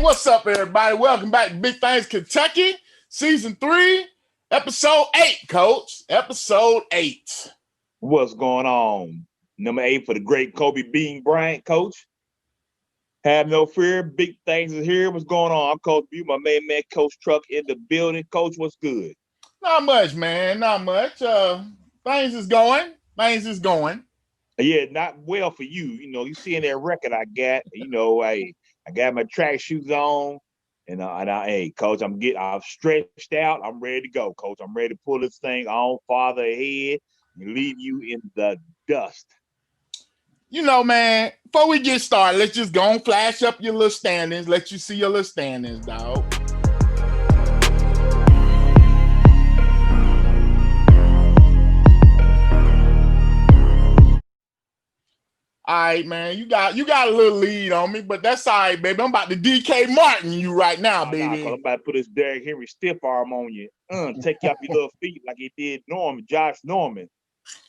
what's up, everybody? Welcome back to Big Things Kentucky, Season 3, Episode 8, Coach. Episode 8. What's going on? Number 8 for the great Kobe Bean Bryant, Coach. Have no fear. Big Things is here. What's going on? I'm Coach B, my main man, Coach Truck in the building. Coach, what's good? Not much, man. Not much. Things is going. Yeah, not well for you. You seeing that record I got. I got my track shoes on, and hey, Coach, I'm stretched out. I'm ready to go, Coach. I'm ready to pull this thing on farther ahead and leave you in the dust. Man, before we get started, let's just go and flash up your little standings. Let you see your little standings, dog. All right, man. You got a little lead on me, but that's all right, baby. I'm about to DK Martin you right now, baby. I'm about to put this Derrick Henry stiff arm on you. Take you off your little feet like he did Josh Norman.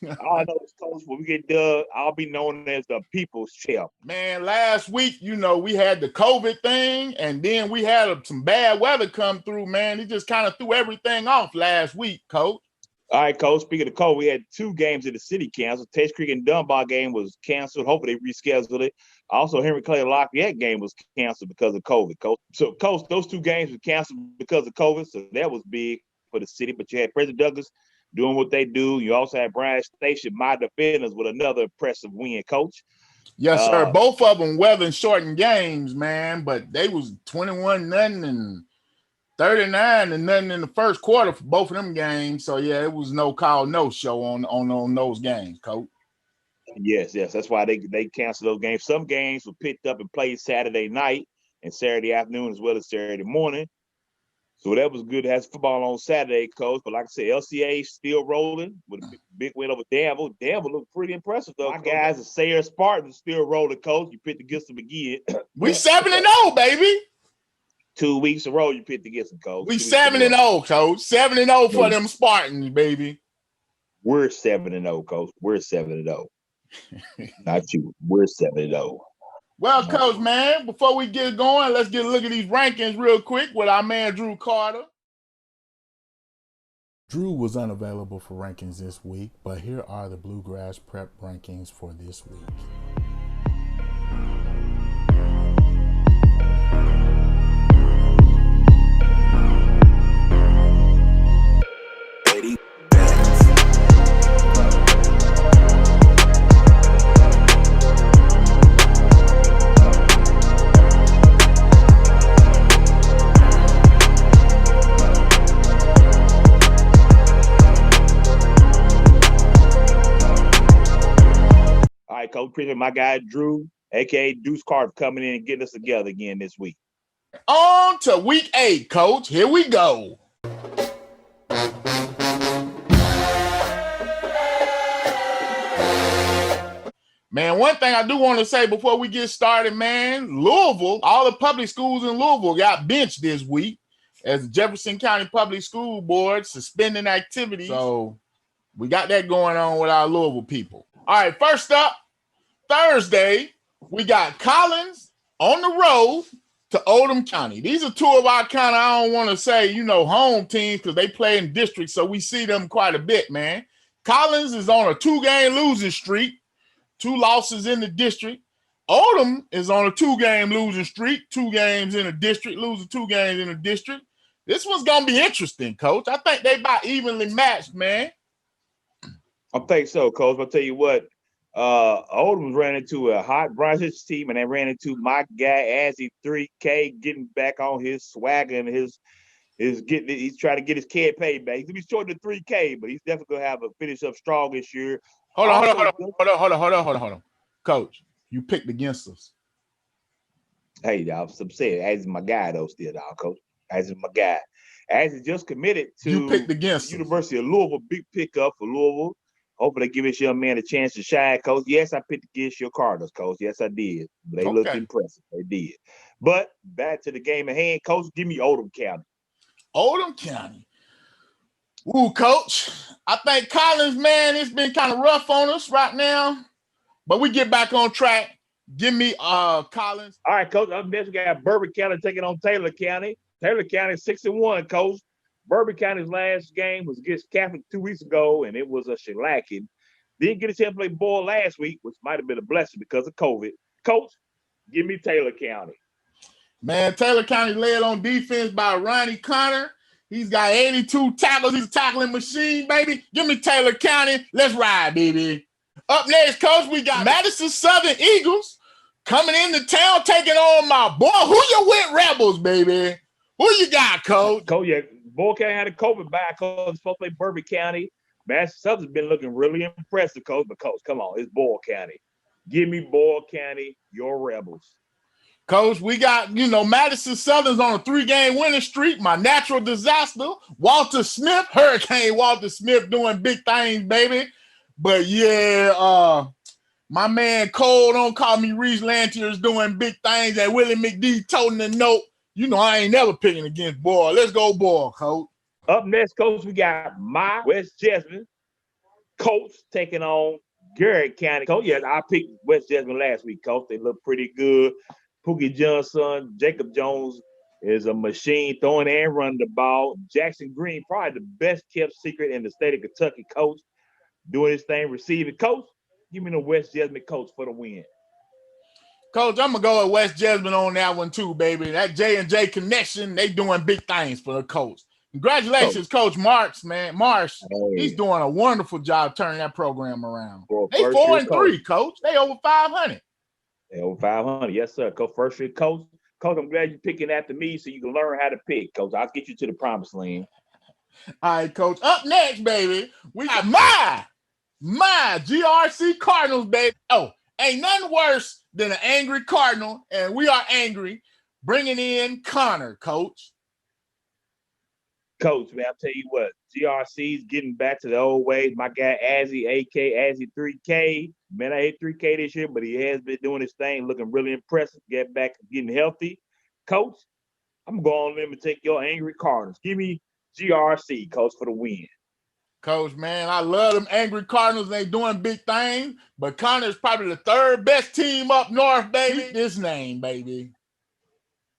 All I know is, Coach, when we get done, I'll be known as the people's champ. Man, last week, we had the COVID thing, and then we had some bad weather come through, man. It just kind of threw everything off last week, Coach. All right, Coach. Speaking of COVID, we had 2 games in the city canceled. Taste Creek and Dunbar game was canceled. Hopefully they rescheduled it. Also, Henry Clay Lafayette game was canceled because of COVID, Coach. So, Coach, those 2 games were canceled because of COVID, so that was big for the city. But you had President Douglas doing what they do. You also had Bryan Station, my defenders, with another impressive win, Coach. Yes, sir. Both of them weathering shortened games, man, but they was 21-0 and 39-0 in the first quarter for both of them games. So, yeah, it was no call, no show on those games, Coach. Yes. That's why they canceled those games. Some games were picked up and played Saturday night and Saturday afternoon as well as Saturday morning. So that was good to have football on Saturday, Coach. But like I said, LCA still rolling with a big win over Danville. Danville looked pretty impressive, though. My guys, the Sayre Spartans, still rolling, Coach. You picked against them again. We 7-0, baby. 2 weeks in a row, you picked against them, Coach. We 7-0, Coach. 7-0 for them Spartans, baby. We're 7-0, Coach. We're 7-0. Not you. We're 7-0. Well, Coach, man, before we get going, let's get a look at these rankings real quick with our man, Drew Carter. Drew was unavailable for rankings this week, but here are the Bluegrass Prep rankings for this week. Coach, appreciate my guy Drew, aka Deuce Carter, coming in and getting us together again this week. On to week 8, Coach. Here we go. Man, one thing I do want to say before we get started, man, Louisville, all the public schools in Louisville got benched this week as the Jefferson County Public School Board suspending activities. So we got that going on with our Louisville people. All right, first up, Thursday, we got Collins on the road to Oldham County. These are 2 of our kind of, I don't want to say, home teams because they play in districts, so we see them quite a bit, man. Collins is on a 2-game losing streak, 2 losses in the district. Oldham is on a 2-game losing streak, 2 games in a district, losing 2 games in a district. This one's going to be interesting, Coach. I think they about evenly matched, man. I think so, Coach. I'll tell you what. Oldham ran into a hot Bronx team, and they ran into my guy Azzy 3K getting back on his swagger and he's trying to get his campaign back. He's gonna be short of 3K, but he's definitely gonna have a finish up strong this year. Hold on. Coach, you picked against us. Hey, y'all, I'm saying Azzy's my guy though, still, dog, Coach. Azzy's my guy. Azzy just committed to you picked against University of Louisville, big pickup for Louisville. Hopefully, they give this young man a chance to shine, Coach. Yes, I picked against your Cardinals, Coach. Yes, I did. They looked impressive. They did. But back to the game at hand, Coach. Give me Oldham County. Oldham County. Ooh, Coach. I think Collins, man, it's been kind of rough on us right now. But we get back on track. Give me Collins. All right, coach. Up next, we got Bourbon County taking on Taylor County. Taylor County 6-1, coach. Bourbon County's last game was against Catholic 2 weeks ago, and it was a shellacking. Didn't get a chance to play ball last week, which might have been a blessing because of COVID. Coach, give me Taylor County. Man, Taylor County led on defense by Ronnie Connor. He's got 82 tackles. He's a tackling machine, baby. Give me Taylor County. Let's ride, baby. Up next, coach, we got Madison Southern Eagles coming into town, taking on my boy. Who you with, Rebels, baby? Who you got, coach? Coach, yeah, Boyle County had a COVID back. Coach, supposed to play Bourbon County. Madison Southern's been looking really impressive, coach. But coach, come on, it's Boyle County. Give me Boyle County, your Rebels. Coach, we got, Madison Southern's on a 3-game winning streak. My natural disaster, Walter Smith, Hurricane Walter Smith doing big things, baby. But yeah, my man Cole, don't call me Reese Lantier, is doing big things. And Willie McD toting the note. I ain't never picking against Boyle. Let's go Boyle, coach. Up next, coach, we got my West Jessamine. Coach taking on Garrett County. Coach, yes, I picked West Jessamine last week, coach. They look pretty good. Pookie Johnson, Jacob Jones is a machine throwing and running the ball. Jackson Green, probably the best kept secret in the state of Kentucky, coach. Doing his thing, receiving. Coach, give me the West Jessamine coach for the win. Coach, I'm going to go with West Jessamine on that one too, baby. That J&J connection, they doing big things for the coach. Congratulations, Coach Marsh, man. Marsh, he's doing a wonderful job turning that program around. They 4-3, coach. They over 500. They over 500. Yes, sir. Coach, first year coach. Coach, I'm glad you're picking after me so you can learn how to pick, coach. I'll get you to the promised land. All right, coach. Up next, baby, we got my GRC Cardinals, baby. Oh, ain't nothing worse than an angry Cardinal, and we are angry, bringing in Connor, coach. Coach, man, I'll tell you what, GRC's getting back to the old ways. My guy, Azzy, A.K. Azzy 3K. Man, I hate 3K this year, but he has been doing his thing, looking really impressive, get back, getting healthy. Coach, I'm going on them and take your angry Cardinals. Give me GRC, coach, for the win. Coach, man, I love them angry Cardinals. They doing big things, but Connor's probably the third best team up north, baby. This name, baby.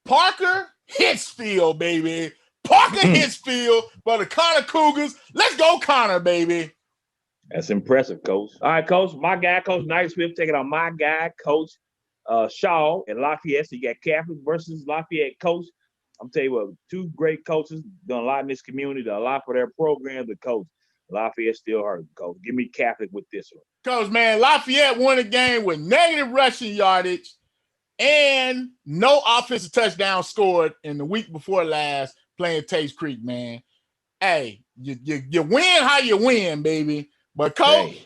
Parker Hitchfield, baby. Parker Hitchfield for the Connor Cougars. Let's go, Connor, baby. That's impressive, coach. All right, coach. My guy, Coach Knight Swift, taking on my guy, Coach Shaw at Lafayette. So you got Catholic versus Lafayette, coach. I'm telling you what, two great coaches done a lot in this community, done a lot for their program. The coach, Lafayette still hurt, coach. Give me Catholic with this one. Coach, man, Lafayette won a game with negative rushing yardage and no offensive touchdown scored in the week before last playing Taste Creek, man. Hey, you win how you win, baby. But, coach,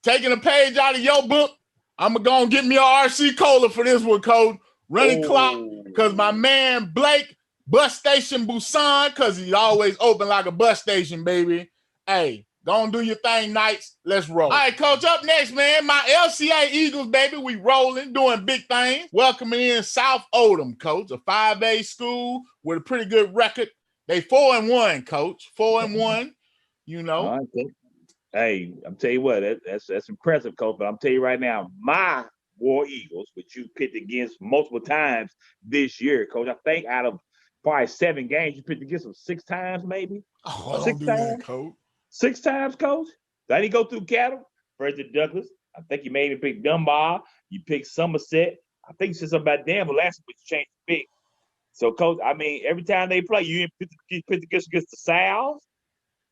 taking a page out of your book, I'm going to get me a RC Cola for this one, coach. Running clock, because my man Blake, bus station Busan, because he's always open like a bus station, baby. Hey, go and do your thing, Knights. Let's roll. All right, coach, up next, man, my LCA Eagles, baby. We rolling, doing big things. Welcoming in South Odom, coach, a 5A school with a pretty good record. They 4-1, coach, 4-1, you know. Hey, I'm telling you what, that's impressive, coach, but I'm telling you right now, my War Eagles, which you picked against multiple times this year, coach. I think out of probably 7 games, you picked against them 6 times, maybe. Oh, 6 times, coach. 6 times, coach. Did he go through Cattle? First at Douglas. I think you made me pick Dunbar. You picked Somerset. I think you said something about Danville last week. You changed the pick. So, coach, I mean, every time they play, you pick against the Sows.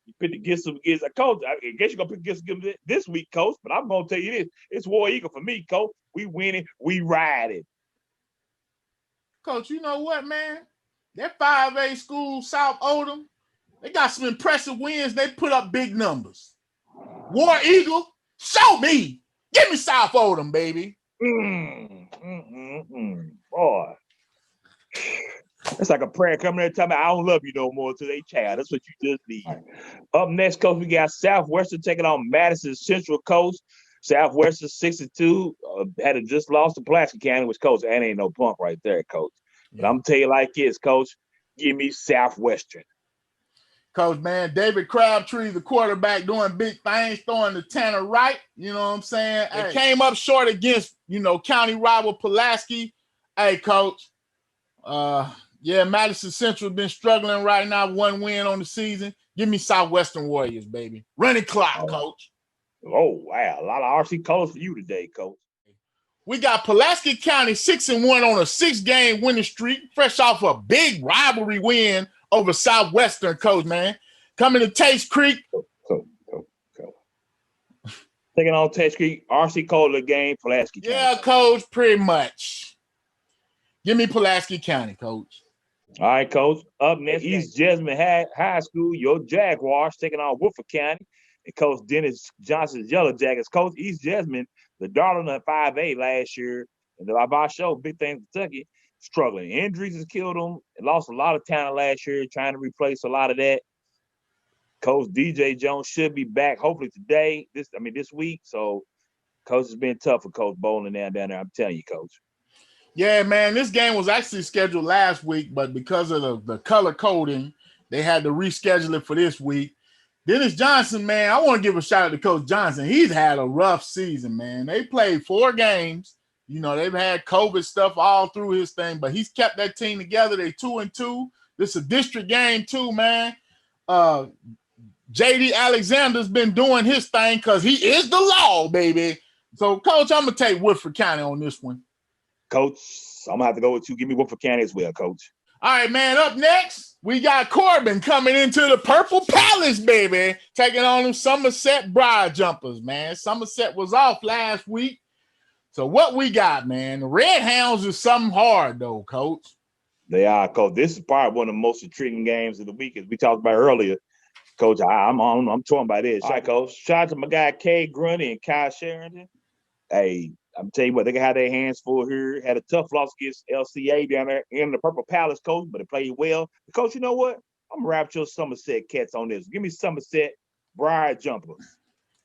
You pick against them against a coach. I guess you're gonna pick against them this week, coach. But I'm gonna tell you this: it's War Eagle for me, coach. We winning, we riding. Coach, you know what, man? That 5A school, South Odom, they got some impressive wins. They put up big numbers. War Eagle, show me. Give me South Odom, baby. Boy. It's like a prayer coming there telling me I don't love you no more to their child. That's what you just need. Up next, coach, we got Southwestern taking on Madison Central, coach. Southwestern 6-2 had just lost to Pulaski County, which, coach, that ain't no punk right there, coach. But I'm telling you like this, coach, give me Southwestern. Coach, man, David Crabtree, the quarterback, doing big things, throwing the Tanner Wright. You know what I'm saying? Hey. It came up short against, county rival Pulaski. Hey, Coach. Yeah, Madison Central been struggling right now. 1 win on the season. Give me Southwestern Warriors, baby. Running clock, Coach. Oh, wow. A lot of RC colors for you today, Coach. We got Pulaski County 6-1 on a 6-game winning streak, fresh off a big rivalry win over Southwestern, Coach, man. Coming to Taste Creek. Taking on Taste Creek, RC Cola game, Pulaski County. Yeah, Coach, pretty much. Give me Pulaski County, Coach. All right, Coach. Up next, East Jessamine High School, your Jaguars taking on Woodford County. And Coach Dennis Johnson's Yellow Jackets. Coach, East Jessamine, the darling of 5A last year, and the show, big thing in Kentucky, struggling. Injuries has killed them and lost a lot of talent last year, trying to replace a lot of that. Coach DJ Jones should be back hopefully today, this week. So, Coach, it's been tough for Coach Bowling down there. I'm telling you, Coach. Yeah, man, this game was actually scheduled last week, but because of the color coding, they had to reschedule it for this week. Dennis Johnson, man, I want to give a shout out to Coach Johnson. He's had a rough season, man. They played 4 games. They've had COVID stuff all through his thing, but he's kept that team together. They 2-2. This is a district game too, man. J.D. Alexander's been doing his thing because he is the law, baby. So, Coach, I'm going to take Woodford County on this one. Coach, I'm going to have to go with you. Give me Woodford County as well, Coach. All right, man, up next, we got Corbin coming into the Purple Palace, baby, taking on them Somerset Briar Jumpers, man. Somerset was off last week. So what we got, man? The Red Hounds is something hard, though, Coach. They are, Coach. This is probably one of the most intriguing games of the week, as we talked about earlier. Coach, I'm torn by this. All right, Coach. Shout out to my guy, Kay Grundy and Kyle Sheridan. Hey, I'm telling you what, they got their hands full here. Had a tough loss against LCA down there in the Purple Palace, Coach, but they played well. Coach, you know what? I'm going to wrap your Somerset Cats on this. Give me Somerset Briar Jumpers.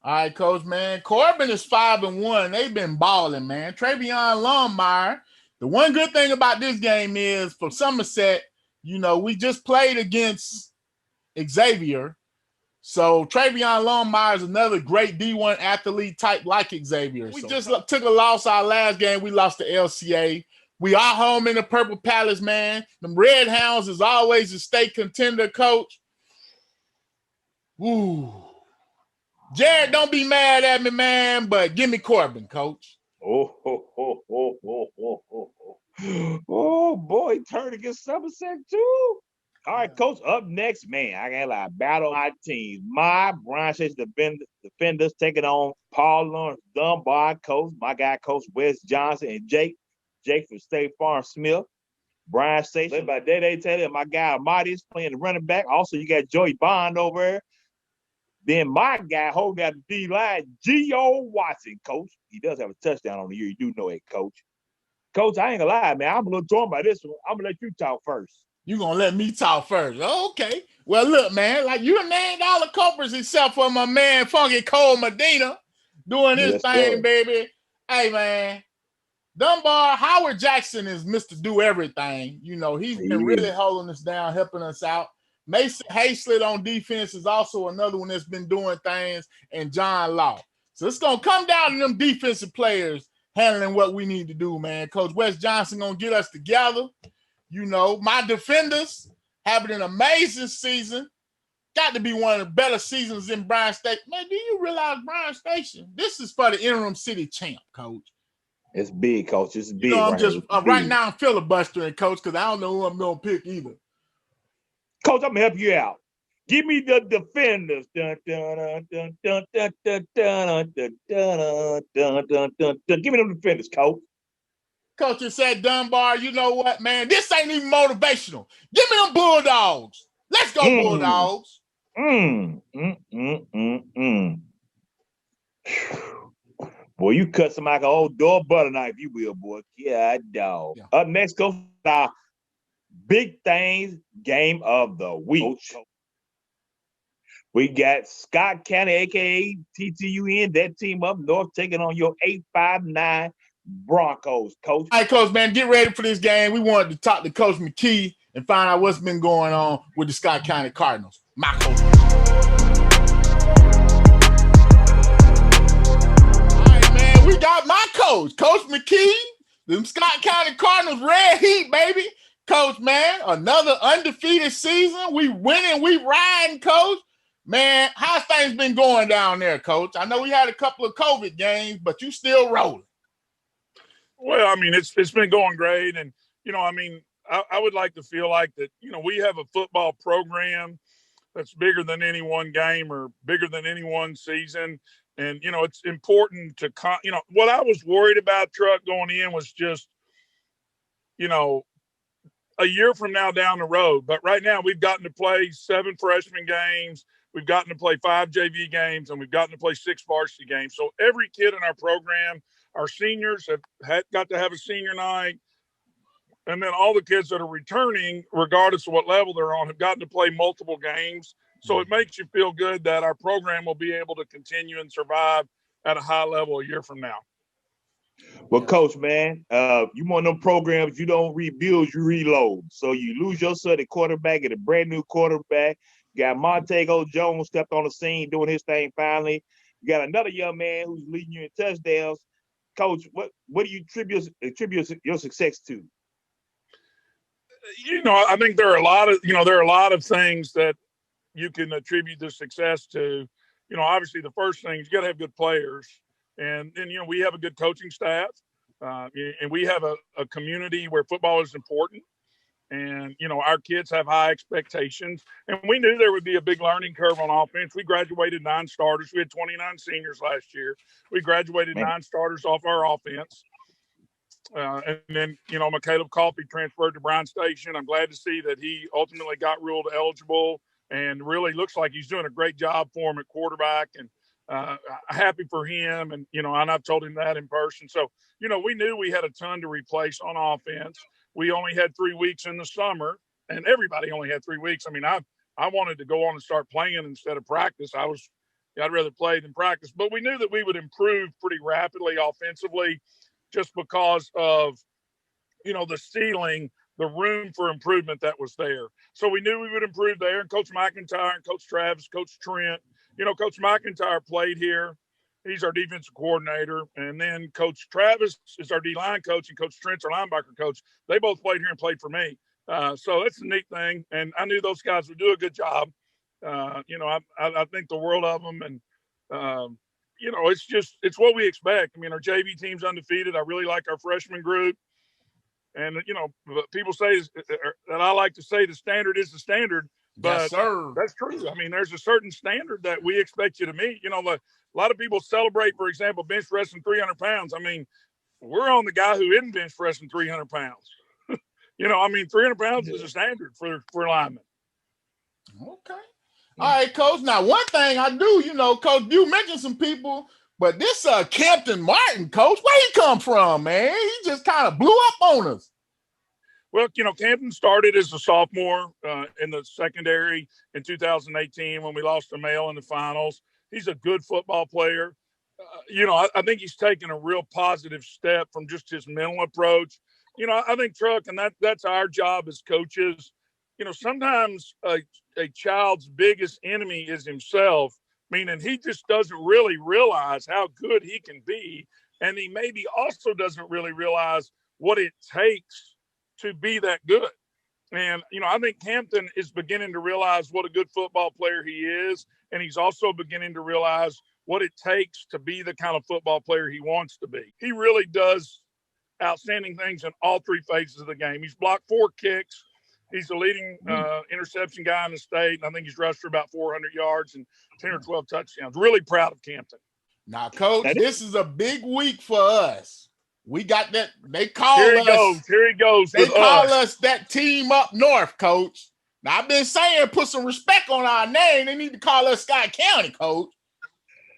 All right, Coach, man. Corbin is 5-1. They've been balling, man. Travion Longmire. The one good thing about this game is for Somerset, we just played against Xavier. So Travion Longmire is another great D1 athlete type like Xavier. We just took a loss our last game. We lost to LCA. We are home in the Purple Palace, man. Them Red Hounds is always a state contender, Coach. Woo. Jared, don't be mad at me, man, but give me Corbin, Coach. Oh, boy, he turned against Somerset, too. All right, Coach, up next, man, I got a battle my teams. My Bryan Station defenders taking on Paul Lawrence Dunbar, Coach, my guy, Coach Wes Johnson, and Jake from State Farm Smith. Bryan Station, led by Day Taylor, and my guy, Amadeus, playing the running back. Also, you got Joey Bond over there. Then my guy holding out the D-line, Gio Watson, Coach. He does have a touchdown on the year. You do know it, Coach. Coach, I ain't gonna lie, man. I'm a little torn by this one. I'm gonna let you talk first. You gonna let me talk first? Okay. Well, look, man, like you named all the culprits except for my man Funky Cole Medina doing his thing, sir. Baby. Hey, man, Dunbar, Howard Jackson is Mr. Do Everything. He's been really holding us down, helping us out. Mason Hayslett on defense is also another one that's been doing things, and John Law. So it's gonna come down to them defensive players handling what we need to do, man. Coach Wes Johnson gonna get us together. My defenders having an amazing season. Got to be one of the better seasons in Bryan Station. Man, do you realize Bryan Station? This is for the interim city champ, Coach. It's big, Coach. It's big. I'm just right now I'm filibustering, Coach, because I don't know who I'm gonna pick either. Coach, I'm gonna help you out. Give me the defenders. Dun, dun, dun, dun, dun, dun, dun, dun, dun, dun, dun, dun, dun. Give me them defenders, Coach. Coach said, Dunbar, you know what, man? This ain't even motivational. Give me them Bulldogs. Let's go, Bulldogs. Boy, you cut some like an old door butter knife, you will, boy. Yeah, dog. Yeah. Up next, Coach, our big things game of the week. Coach. We got Scott County, a.k.a. TTUN, that team up north, taking on your 859 Broncos, Coach. All right, Coach, man, get ready for this game. We wanted to talk to Coach McKee and find out what's been going on with the Scott County Cardinals. My coach. All right, man. We got my coach, Coach McKee. Them Scott County Cardinals red heat, baby. Coach, man, another undefeated season. We winning, we riding, Coach. Man, how's things been going down there, Coach? I know we had a couple of COVID games, but you still rolling. Well, I mean, it's been going great. And, I mean, I would like to feel like that, we have a football program that's bigger than any one game or bigger than any one season. And, it's important to, what I was worried about, Truck, going in was just, a year from now down the road. But right now we've gotten to play 7 freshman games. We've gotten to play 5 JV games, and we've gotten to play 6 varsity games. So every kid in our program, our seniors have got to have a senior night. And then all the kids that are returning, regardless of what level they're on, have gotten to play multiple games. So it makes you feel good that our program will be able to continue and survive at a high level a year from now. Well, Coach, man, you want them programs, you don't rebuild, you reload. So you lose your son at quarterback, get a brand new quarterback. You got Montego Jones stepped on the scene doing his thing finally. You got another young man who's leading you in touchdowns. Coach, what do you attribute your success to? I think there are a lot of things that you can attribute the success to. Obviously the first thing is you got to have good players. And then, we have a good coaching staff, and we have a community where football is important. And, our kids have high expectations. And we knew there would be a big learning curve on offense. We graduated 9 starters. We had 29 seniors last year. We graduated 9 starters off our offense. And then, McCaleb Coffey transferred to Bryan Station. I'm glad to see that he ultimately got ruled eligible and really looks like he's doing a great job for him at quarterback. And happy for him. And, and I've told him that in person. So, we knew we had a ton to replace on offense. We only had 3 weeks in the summer, and everybody only had 3 weeks. I mean, I wanted to go on and start playing instead of practice. I'd rather play than practice, but we knew that we would improve pretty rapidly offensively just because of, the ceiling, the room for improvement that was there. So we knew we would improve there. And Coach McIntyre and Coach Travis, Coach Trent, Coach McIntyre played here. He's our defensive coordinator. And then Coach Travis is our D-line coach, and Coach Trent's our linebacker coach. They both played here and played for me. So that's a neat thing. And I knew those guys would do a good job. I think the world of them. And, it's what we expect. I mean, our JV team's undefeated. I really like our freshman group. And, people say that I like to say the standard is the standard. But yes, that's true. I mean, there's a certain standard that we expect you to meet. A lot of people celebrate, for example, bench pressing 300 pounds. I mean, we're on the guy who isn't bench pressing 300 pounds. 300 pounds is a standard for linemen. Okay. All right, Coach. Now, one thing I do, Coach, you mentioned some people, but this Campton Martin, Coach, where he come from, man? He just kind of blew up on us. Well, Campton started as a sophomore in the secondary in 2018 when we lost to Mayo in the finals. He's a good football player. I think he's taken a real positive step from just his mental approach. I think, Truck, and that's our job as coaches. Sometimes a child's biggest enemy is himself, meaning he just doesn't really realize how good he can be. And he maybe also doesn't really realize what it takes to be that good. And, I think Campton is beginning to realize what a good football player he is. And he's also beginning to realize what it takes to be the kind of football player he wants to be. He really does outstanding things in all 3 phases of the game. He's blocked 4 kicks. He's the leading interception guy in the state. And I think he's rushed for about 400 yards and 10 or 12 touchdowns. Really proud of Campton. Now, Coach, this is a big week for us. We got that. They call Here us. Here he goes. They call us that team up north, Coach. Now, I've been saying put some respect on our name. They need to call us Scott County, Coach.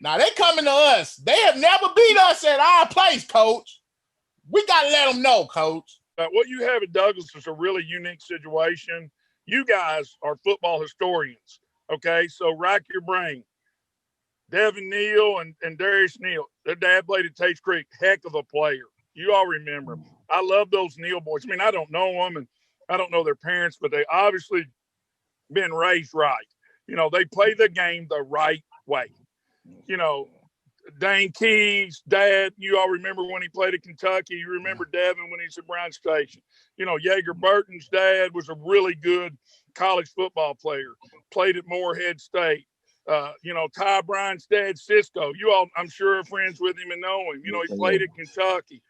Now, they coming to us. They have never beat us at our place, Coach. We got to let them know, Coach. What you have at Douglas is a really unique situation. You guys are football historians, okay? So rack your brain. Devin Neal and Darius Neal, their dad played at Tates Creek. Heck of a player. You all remember him. I love those Neal boys. I mean, I don't know them and I don't know their parents, but they obviously been raised right. They play the game the right way. Dane Key's dad, you all remember when he played at Kentucky. You remember Devin when he's at Brown Station. Yeager Burton's dad was a really good college football player, played at Morehead State. Ty Bryant's dad, Cisco, you all, I'm sure, are friends with him and know him. He played at Kentucky.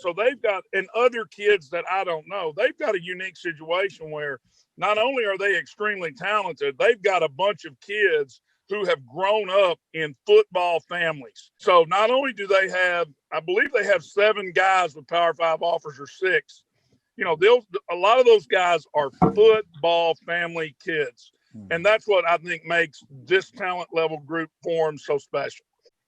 So they've got, and other kids that I don't know, they've got a unique situation where not only are they extremely talented, they've got a bunch of kids who have grown up in football families. So not only do they have, I believe they have 7 guys with Power 5 offers, or 6. A lot of those guys are football family kids. And that's what I think makes this talent level group form so special.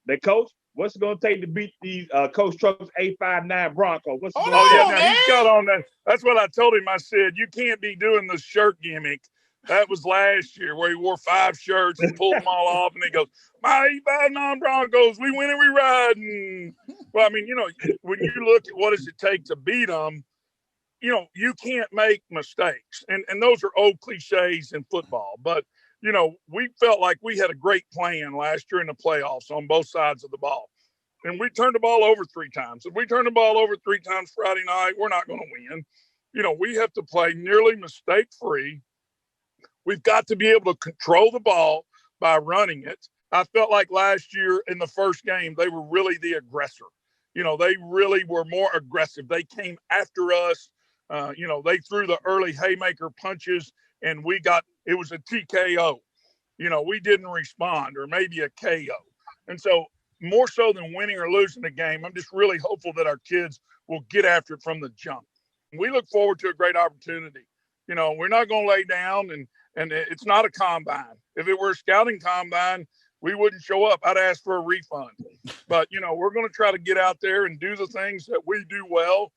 Now, Coach, what's it going to take to beat the Coach Trump's 859 Broncos? What's it he's got on that. That's what I told him. I said, you can't be doing the shirt gimmick. That was last year where he wore 5 shirts and pulled them all off. And he goes, my 859 Broncos, we win and we ride. And, well, I mean, when you look at what does it take to beat them, you can't make mistakes. And those are old cliches in football. But, we felt like we had a great plan last year in the playoffs on both sides of the ball. And we turned the ball over 3 times. If we turn the ball over 3 times Friday night, we're not going to win. We have to play nearly mistake-free. We've got to be able to control the ball by running it. I felt like last year in the first game, they were really the aggressor. They really were more aggressive. They came after us. They threw the early haymaker punches, and it was a TKO. We didn't respond, or maybe a KO. And so more so than winning or losing the game, I'm just really hopeful that our kids will get after it from the jump. We look forward to a great opportunity. We're not going to lay down, and it's not a combine. If it were a scouting combine, we wouldn't show up. I'd ask for a refund. But, we're going to try to get out there and do the things that we do well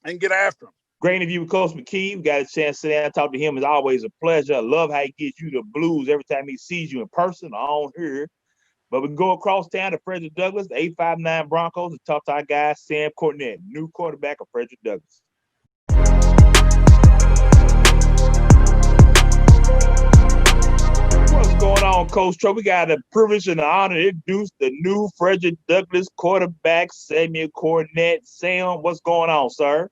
and get after them. Great interview with Coach McKee. We got a chance to sit down and talk to him. It's always a pleasure. I love how he gets you the blues every time he sees you in person or on here. But we can go across town to Frederick Douglass, the 859 Broncos, and talk to our guy, Sam Cornett, new quarterback of Frederick Douglass. What's going on, Coach Tro? We got the privilege and the honor to introduce the new Frederick Douglass quarterback, Samuel Cornett. Sam, what's going on, sir?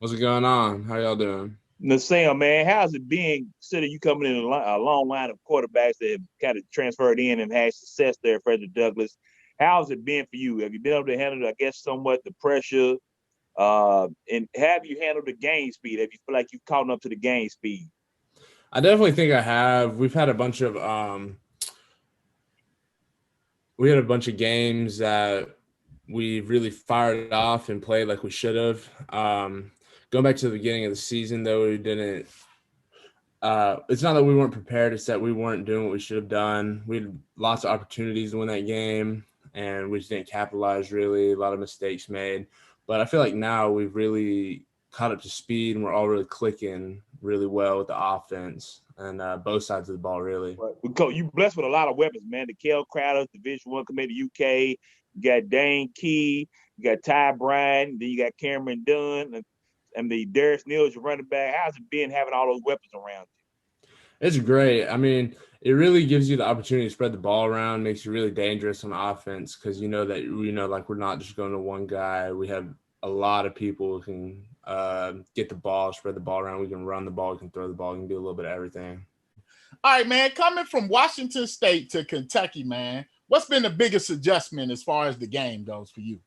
What's going on? How y'all doing? Now, Sam, man, how's it been considering you coming in a long line of quarterbacks that have kind of transferred in and had success there at Frederick Douglass? How's it been for you? Have you been able to handle, I guess, somewhat the pressure? And have you handled the game speed? Have you feel like you've caught up to the game speed? I definitely think I have. We've had a bunch of games that we really fired off and played like we should have. Going back to the beginning of the season, though, we didn't it's not that we weren't prepared, it's that we weren't doing what we should have done. We had lots of opportunities to win that game, and we just didn't capitalize really, a lot of mistakes made. But I feel like now we've really caught up to speed, and we're all really clicking really well with the offense and both sides of the ball, really. You blessed with a lot of weapons, man. The Kel Crowder, Division I committee UK, you got Dane Key, you got Ty Bryant, then you got Cameron Dunn, and the Darius Neal's your running back. How's it been having all those weapons around you? It's great. I mean, it really gives you the opportunity to spread the ball around, makes you really dangerous on offense because like we're not just going to one guy. We have a lot of people who can get the ball, spread the ball around. We can run the ball, we can throw the ball, we can do a little bit of everything. All right, man, coming from Washington State to Kentucky, man, what's been the biggest adjustment as far as the game goes for you?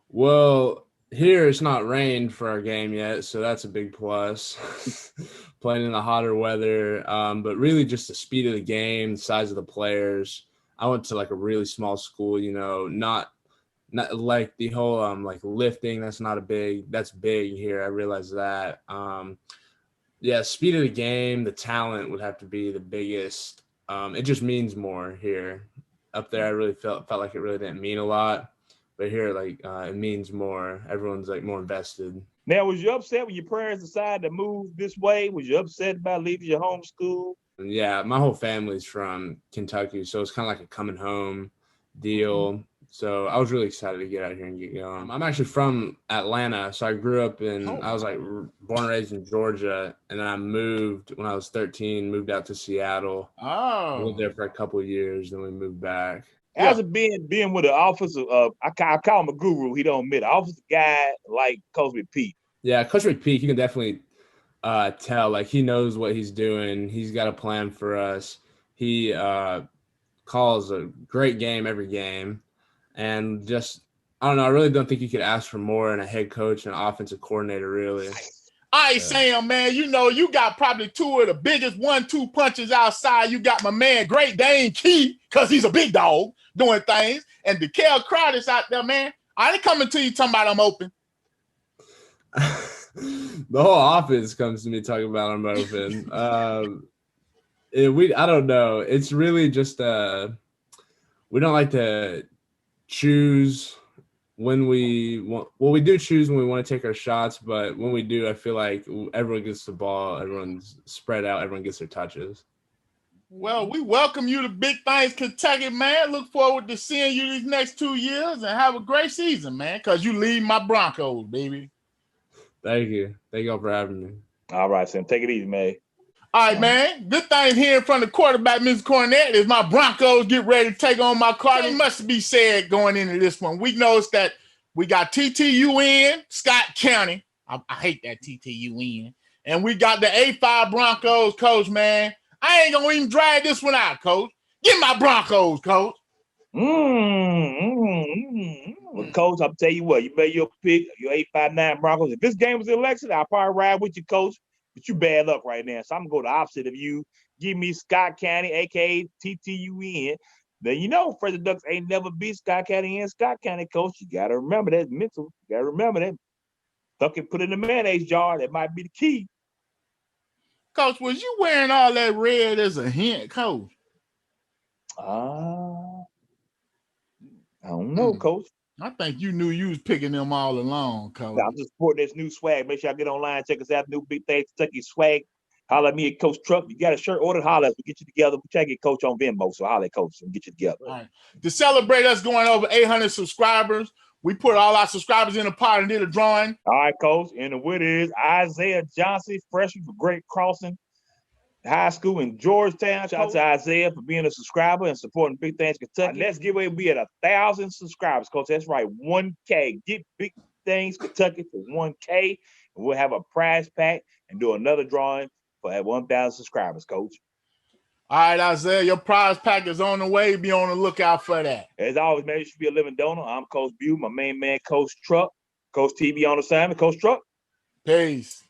Well, here it's not rained for our game yet, so that's a big plus. Playing in the hotter weather, but really just the speed of the game, the size of the players. I went to like a really small school, not like the whole like lifting. That's big here. I realize that. Speed of the game, the talent would have to be the biggest. It just means more here. Up there, I really felt like it really didn't mean a lot. But here, it means more. Everyone's more invested. Now, was you upset when your parents decided to move this way? Was you upset about leaving your home school? Yeah, my whole family's from Kentucky, so it's kind of like a coming home deal. So I was really excited to get out here and get going. I'm actually from Atlanta, so I grew up I was like born and raised in Georgia, and then I moved when I was 13, moved out to Seattle. Lived there for a couple of years, then we moved back. How's it being with the offensive? I call him a guru. He don't admit it. Offensive guy like Coach McPeak. Yeah, Coach McPeak, you can definitely tell. Like, he knows what he's doing. He's got a plan for us. He calls a great game every game, and just I don't know. I really don't think you could ask for more in a head coach and offensive coordinator, really. I ain't saying, man, you know, you got probably two of the biggest 1-2 punches outside. You got my man, Great Dane Key, because he's a big dog doing things. And DeKel Crowder's out there, man. I ain't coming to you talking about I'm open. The whole offense comes to me talking about I'm open. I don't know. It's really just we don't like to choose when we want. Well, we do choose when we want to take our shots, but when we do, I feel like everyone gets the ball, everyone's spread out, everyone gets their touches. Well, we welcome you to Big Things Kentucky, man. Look forward to seeing you these next 2 years and have a great season, man, because you lead my Broncos, baby. Thank you. Thank y'all for having me. All right, Sam. Take it easy, man. All right, man. Good thing hearing from the quarterback, Mr. Cornett, is my Broncos get ready to take on my Cardinals. It must be said going into this one. We noticed that we got TTU in, Scott County. I hate that TTU in. And we got the A5 Broncos, Coach, man. I ain't going to even drag this one out, Coach. Get my Broncos, Coach. Well, Coach, I'll tell you what, you made your pick, your 8-5-9 Broncos. If this game was elected, I'll probably ride with you, Coach. But you bad luck right now. So I'm going to go the opposite of you. Give me Scott County, a.k.a. TTUN. Then you know, Frederick Ducks ain't never beat Scott County and Scott County, Coach. You got to remember that mental. You got to remember that. Duck and put in the mayonnaise jar. That might be the key. Coach, was you wearing all that red as a hint, Coach? I don't know, Coach. I think you knew you was picking them all along, Coach. I'm just supporting this new swag. Make sure y'all get online, check us out. New Big Things Kentucky swag. Holler at me at Coach Truck. You got a shirt ordered, holler us. We'll get you together. We'll try to get Coach on Venmo. So holler at Coach and get you together. All right. To celebrate us going over 800 subscribers, we put all our subscribers in a pot and did a drawing. All right, Coach. And the winner is Isaiah Johnson, freshman for Great Crossing High School in Georgetown. Shout out to Isaiah for being a subscriber and supporting Big Things Kentucky. Let's give away be at 1,000 subscribers, Coach. That's right, 1K. Get Big Things Kentucky for 1K, and we'll have a prize pack and do another drawing for at 1,000 subscribers, Coach. All right, Isaiah, your prize pack is on the way. Be on the lookout for that. As always, man, you should be a living donor. I'm Coach Bew, my main man, Coach Truck. Coach TV on assignment. Coach Truck. Peace.